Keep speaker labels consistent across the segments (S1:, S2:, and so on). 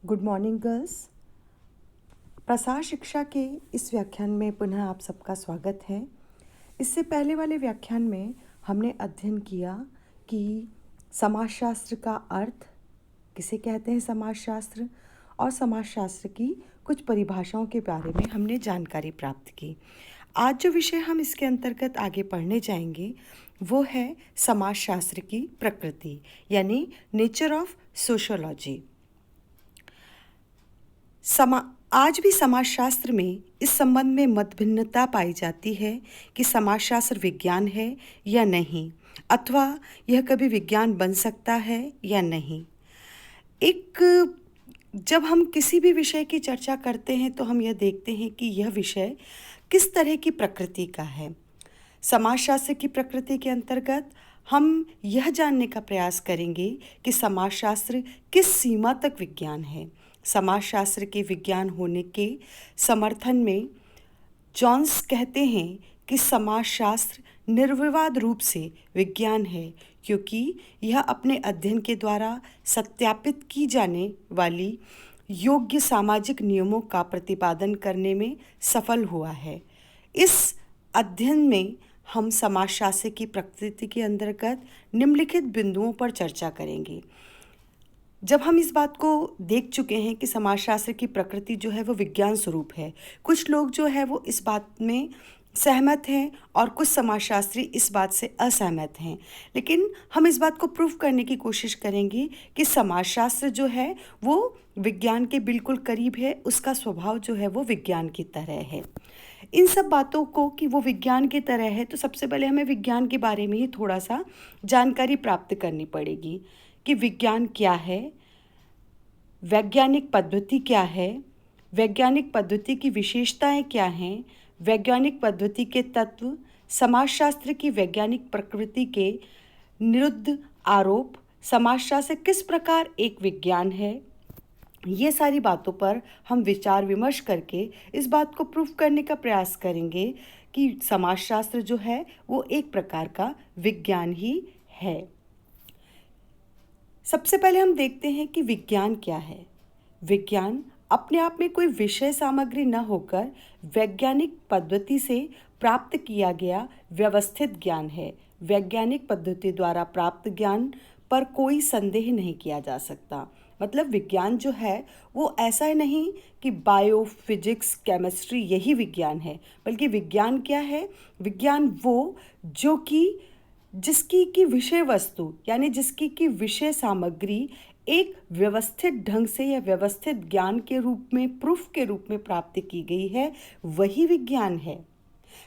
S1: Good morning girls. प्रसार शिक्षा के इस व्याख्यान में पुनः आप सबका स्वागत है। इससे पहले वाले व्याख्यान में हमने अध्ययन किया कि समाजशास्त्र का अर्थ किसे कहते हैं, समाजशास्त्र, और समाजशास्त्र की कुछ परिभाषाओं के बारे में हमने जानकारी प्राप्त की। आज जो विषय हम इसके अंतर्गत आगे पढ़ने जाएंगे वो है समाजशास्त्र की प्रकृति, यानी नेचर ऑफ सोशियोलॉजी। आज भी समाजशास्त्र में इस संबंध में मतभिन्नता पाई जाती है कि समाजशास्त्र विज्ञान है या नहीं, अथवा यह कभी विज्ञान बन सकता है या नहीं। जब हम किसी भी विषय की चर्चा करते हैं तो हम यह देखते हैं कि यह विषय किस तरह की प्रकृति का है। समाजशास्त्र की प्रकृति के अंतर्गत हम यह जानने का प्रयास करेंगे कि समाजशास्त्र किस सीमा तक विज्ञान है। समाजशास्त्र के विज्ञान होने के समर्थन में जॉन्स कहते हैं कि समाजशास्त्र निर्विवाद रूप से विज्ञान है, क्योंकि यह अपने अध्ययन के द्वारा सत्यापित की जाने वाली योग्य सामाजिक नियमों का प्रतिपादन करने में सफल हुआ है। इस अध्ययन में हम समाजशास्त्र की प्रकृति के अंतर्गत निम्नलिखित बिंदुओं पर चर्चा करेंगे। जब हम इस बात को देख चुके हैं कि समाजशास्त्र की प्रकृति जो है वो विज्ञान स्वरूप है, कुछ लोग जो है वो इस बात में सहमत हैं और कुछ समाजशास्त्री इस बात से असहमत हैं, लेकिन हम इस बात को प्रूव करने की कोशिश करेंगे कि समाजशास्त्र जो है वो विज्ञान के बिल्कुल करीब है, उसका स्वभाव जो है वो विज्ञान की तरह है। इन सब बातों को कि वो विज्ञान की तरह है, तो सबसे पहले हमें विज्ञान के बारे में ही थोड़ा सा जानकारी प्राप्त करनी पड़ेगी कि विज्ञान क्या है, वैज्ञानिक पद्धति क्या है, वैज्ञानिक पद्धति की विशेषताएं क्या हैं, वैज्ञानिक पद्धति के तत्व, समाजशास्त्र की वैज्ञानिक प्रकृति के निरुद्ध आरोप, समाजशास्त्र किस प्रकार एक विज्ञान है। ये सारी बातों पर हम विचार विमर्श करके इस बात को प्रूव करने का प्रयास करेंगे कि समाजशास्त्र जो है वो एक प्रकार का विज्ञान ही है। सबसे पहले हम देखते हैं कि विज्ञान क्या है। विज्ञान अपने आप में कोई विषय सामग्री न होकर वैज्ञानिक पद्धति से प्राप्त किया गया व्यवस्थित ज्ञान है। वैज्ञानिक पद्धति द्वारा प्राप्त ज्ञान पर कोई संदेह नहीं किया जा सकता। मतलब विज्ञान जो है वो ऐसा नहीं कि बायो, फिजिक्स, केमिस्ट्री यही विज्ञान है, बल्कि विज्ञान क्या है? विज्ञान वो जो कि जिसकी की विषय वस्तु यानी जिसकी की विषय सामग्री एक व्यवस्थित ढंग से या व्यवस्थित ज्ञान के रूप में, प्रूफ के रूप में प्राप्त की गई है, वही विज्ञान है।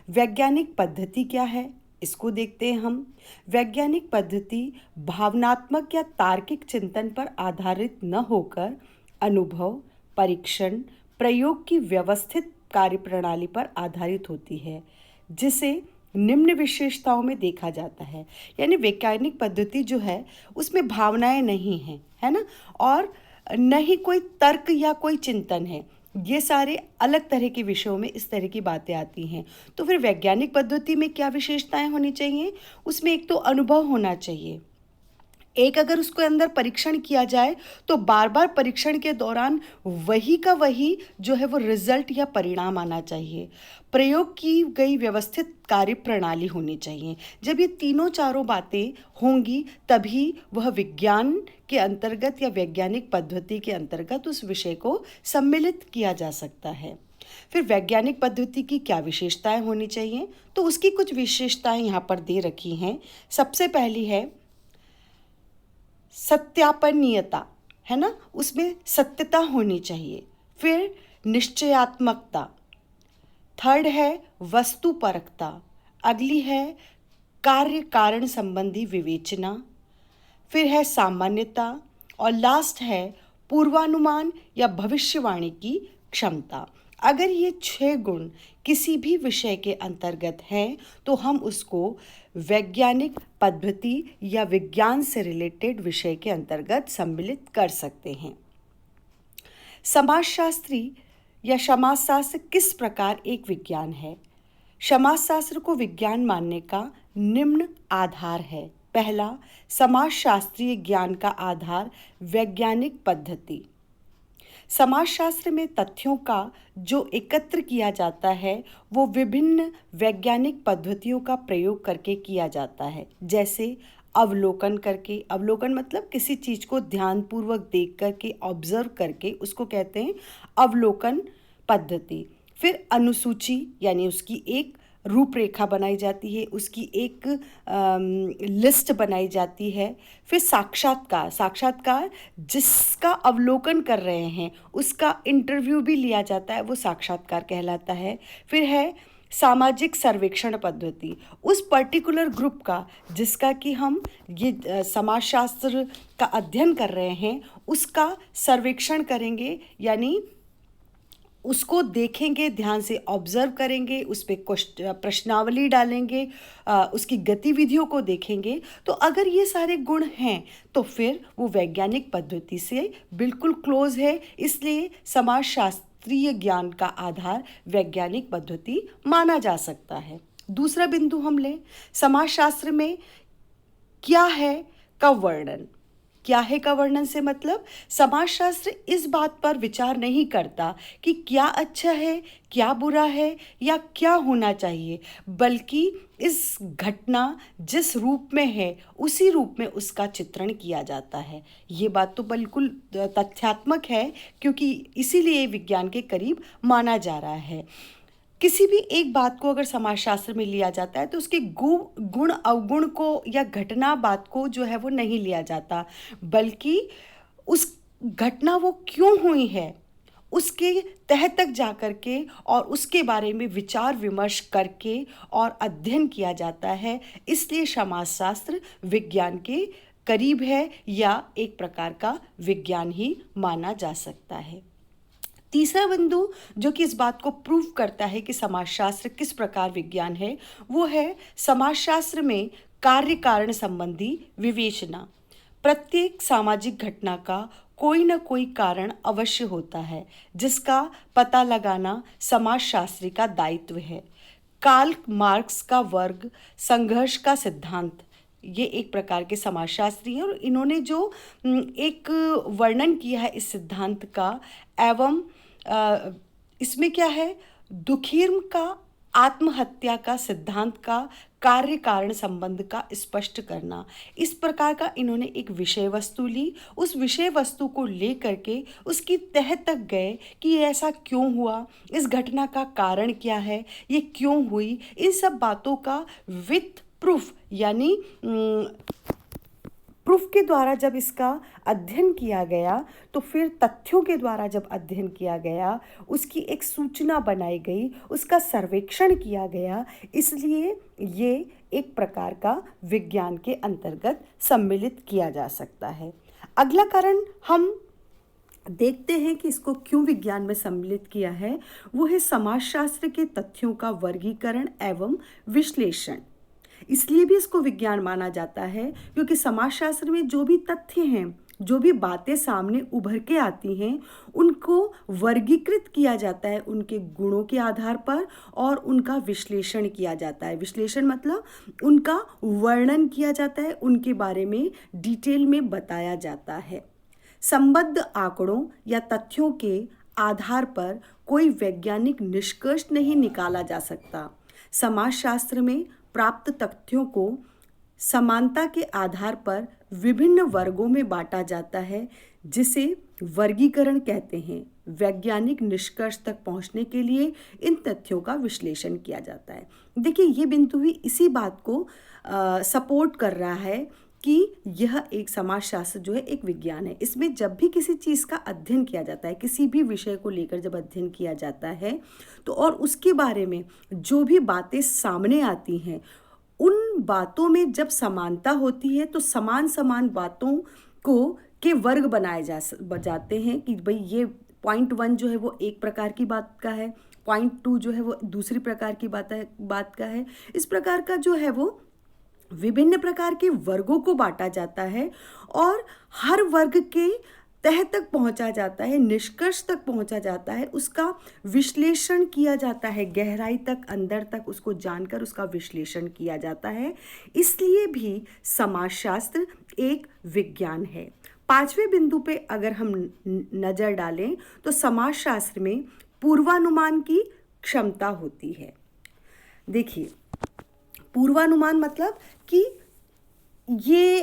S1: वैज्ञानिक पद्धति क्या है, इसको देखते हैं हम। वैज्ञानिक पद्धति भावनात्मक या तार्किक चिंतन पर आधारित न होकर अनुभव, परीक्षण, प्रयोग की व्यवस्थित कार्यप्रणाली पर आधारित होती है, जिसे निम्न विशेषताओं में देखा जाता है। यानी वैज्ञानिक पद्धति जो है उसमें भावनाएं नहीं हैं, है ना, और न ही कोई तर्क या कोई चिंतन है। ये सारे अलग तरह के विषयों में इस तरह की बातें आती हैं। तो फिर वैज्ञानिक पद्धति में क्या विशेषताएं होनी चाहिए? उसमें एक तो अनुभव होना चाहिए। एक अगर उसके अंदर परीक्षण किया जाए तो बार बार परीक्षण के दौरान वही का वही जो है वो रिजल्ट या परिणाम आना चाहिए। प्रयोग की गई व्यवस्थित कार्य प्रणाली होनी चाहिए। जब ये तीनों चारों बातें होंगी तभी वह विज्ञान के अंतर्गत या वैज्ञानिक पद्धति के अंतर्गत उस विषय को सम्मिलित किया जा सकता है। फिर वैज्ञानिक पद्धति की क्या विशेषताएं होनी चाहिए? तो उसकी कुछ विशेषताएं यहाँ पर दे रखी हैं। सबसे पहली है सत्यापनीयता, है ना, उसमें सत्यता होनी चाहिए। फिर निश्चयात्मकता, थर्ड है वस्तुपरकता, अगली है कार्य कारण संबंधी विवेचना, फिर है सामान्यता, और लास्ट है पूर्वानुमान या भविष्यवाणी की क्षमता। अगर ये 6 गुण किसी भी विषय के अंतर्गत हैं तो हम उसको वैज्ञानिक पद्धति या विज्ञान से रिलेटेड विषय के अंतर्गत सम्मिलित कर सकते हैं। समाजशास्त्री या समाजशास्त्र किस प्रकार एक विज्ञान है? समाजशास्त्र को विज्ञान मानने का निम्न आधार है। पहला, समाजशास्त्रीय ज्ञान का आधार वैज्ञानिक पद्धति। समाजशास्त्र में तथ्यों का जो एकत्र किया जाता है वो विभिन्न वैज्ञानिक पद्धतियों का प्रयोग करके किया जाता है। जैसे अवलोकन करके, अवलोकन मतलब किसी चीज़ को ध्यानपूर्वक देख करके, ऑब्जर्व करके, उसको कहते हैं अवलोकन पद्धति। फिर अनुसूची यानी उसकी एक रूपरेखा बनाई जाती है, उसकी एक लिस्ट बनाई जाती है। फिर साक्षात्कार, साक्षात्कार जिसका अवलोकन कर रहे हैं उसका इंटरव्यू भी लिया जाता है, वो साक्षात्कार कहलाता है। फिर है सामाजिक सर्वेक्षण पद्धति, उस पर्टिकुलर ग्रुप का जिसका कि हम ये समाजशास्त्र का अध्ययन कर रहे हैं उसका सर्वेक्षण करेंगे, यानी उसको देखेंगे, ध्यान से ऑब्जर्व करेंगे, उस पर प्रश्नावली डालेंगे, उसकी गतिविधियों को देखेंगे। तो अगर ये सारे गुण हैं तो फिर वो वैज्ञानिक पद्धति से बिल्कुल क्लोज है, इसलिए समाजशास्त्रीय ज्ञान का आधार वैज्ञानिक पद्धति माना जा सकता है। दूसरा बिंदु हम लें, समाजशास्त्र में क्या है का वर्णन। क्या है का वर्णन से मतलब समाजशास्त्र इस बात पर विचार नहीं करता कि क्या अच्छा है, क्या बुरा है या क्या होना चाहिए, बल्कि इस घटना जिस रूप में है उसी रूप में उसका चित्रण किया जाता है। ये बात तो बिल्कुल तथ्यात्मक है, क्योंकि इसीलिए विज्ञान के करीब माना जा रहा है। किसी भी एक बात को अगर समाजशास्त्र में लिया जाता है तो उसके गुण अवगुण को या घटना बात को जो है वो नहीं लिया जाता, बल्कि उस घटना वो क्यों हुई है उसके तह तक जा कर के और उसके बारे में विचार विमर्श करके और अध्ययन किया जाता है। इसलिए समाजशास्त्र विज्ञान के करीब है या एक प्रकार का विज्ञान ही माना जा सकता है। तीसरा बिंदु जो कि इस बात को प्रूव करता है कि समाजशास्त्र किस प्रकार विज्ञान है, वो है समाजशास्त्र में कार्य कारण संबंधी विवेचना। प्रत्येक सामाजिक घटना का कोई न कोई कारण अवश्य होता है, जिसका पता लगाना समाजशास्त्री का दायित्व है। कार्ल मार्क्स का वर्ग संघर्ष का सिद्धांत, ये एक प्रकार के समाजशास्त्री हैं और इन्होंने जो एक वर्णन किया है इस सिद्धांत का, एवं इसमें क्या है, दुखीर्म का आत्महत्या का सिद्धांत का कार्य कारण संबंध का स्पष्ट करना, इस प्रकार का इन्होंने एक विषय वस्तु ली। उस विषय वस्तु को ले करके उसकी तह तक गए कि ये ऐसा क्यों हुआ, इस घटना का कारण क्या है, ये क्यों हुई, इन सब बातों का विथ प्रूफ यानी प्रूफ के द्वारा जब इसका अध्ययन किया गया तो फिर तथ्यों के द्वारा जब अध्ययन किया गया, उसकी एक सूचना बनाई गई, उसका सर्वेक्षण किया गया, इसलिए ये एक प्रकार का विज्ञान के अंतर्गत सम्मिलित किया जा सकता है। अगला कारण हम देखते हैं कि इसको क्यों विज्ञान में सम्मिलित किया है, वो है समाजशास्त्र के तथ्यों का वर्गीकरण एवं विश्लेषण। इसलिए भी इसको विज्ञान माना जाता है क्योंकि समाजशास्त्र में जो भी तथ्य हैं, जो भी बातें सामने उभर के आती हैं, उनको वर्गीकृत किया जाता है उनके गुणों के आधार पर और उनका विश्लेषण किया जाता है। विश्लेषण मतलब उनका वर्णन किया जाता है, उनके बारे में डिटेल में बताया जाता है। संबद्ध आंकड़ों या तथ्यों के आधार पर कोई वैज्ञानिक निष्कर्ष नहीं निकाला जा सकता। समाजशास्त्र में प्राप्त तथ्यों को समानता के आधार पर विभिन्न वर्गों में बांटा जाता है, जिसे वर्गीकरण कहते हैं। वैज्ञानिक निष्कर्ष तक पहुंचने के लिए इन तथ्यों का विश्लेषण किया जाता है। देखिए, ये बिंदु भी इसी बात को सपोर्ट कर रहा है कि यह एक समाजशास्त्र जो है एक विज्ञान है। इसमें जब भी किसी चीज़ का अध्ययन किया जाता है, किसी भी विषय को लेकर जब अध्ययन किया जाता है तो और उसके बारे में जो भी बातें सामने आती हैं, उन बातों में जब समानता होती है तो समान समान बातों को के वर्ग बनाए जाते हैं कि भाई ये पॉइंट 1 जो है वो एक प्रकार की बात का है, पॉइंट 2 जो है वो दूसरी प्रकार की बात का है। इस प्रकार का जो है वो विभिन्न प्रकार के वर्गों को बांटा जाता है और हर वर्ग के तह तक पहुंचा जाता है, निष्कर्ष तक पहुंचा जाता है, उसका विश्लेषण किया जाता है, गहराई तक अंदर तक उसको जानकर उसका विश्लेषण किया जाता है। इसलिए भी समाजशास्त्र एक विज्ञान है। पांचवें बिंदु पे अगर हम नजर डालें तो समाजशास्त्र में पूर्वानुमान की क्षमता होती है। देखिए, पूर्वानुमान मतलब कि ये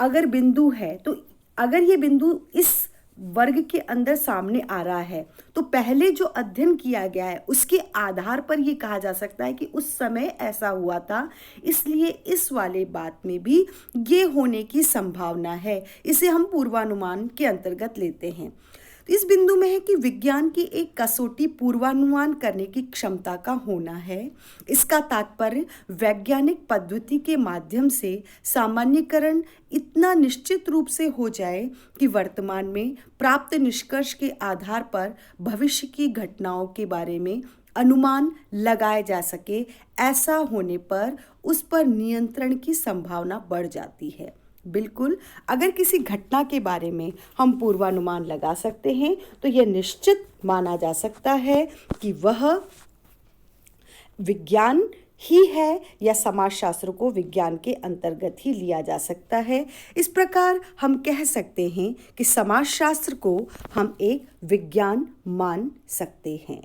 S1: अगर बिंदु है तो अगर ये बिंदु इस वर्ग के अंदर सामने आ रहा है तो पहले जो अध्ययन किया गया है उसके आधार पर ये कहा जा सकता है कि उस समय ऐसा हुआ था, इसलिए इस वाले बात में भी ये होने की संभावना है। इसे हम पूर्वानुमान के अंतर्गत लेते हैं। तो इस बिंदु में है कि विज्ञान की एक कसौटी पूर्वानुमान करने की क्षमता का होना है। इसका तात्पर्य वैज्ञानिक पद्धति के माध्यम से सामान्यीकरण इतना निश्चित रूप से हो जाए कि वर्तमान में प्राप्त निष्कर्ष के आधार पर भविष्य की घटनाओं के बारे में अनुमान लगाए जा सके। ऐसा होने पर उस पर नियंत्रण की संभावना बढ़ जाती है। बिल्कुल, अगर किसी घटना के बारे में हम पूर्वानुमान लगा सकते हैं तो यह निश्चित माना जा सकता है कि वह विज्ञान ही है या समाजशास्त्र को विज्ञान के अंतर्गत ही लिया जा सकता है। इस प्रकार हम कह सकते हैं कि समाजशास्त्र को हम एक विज्ञान मान सकते हैं।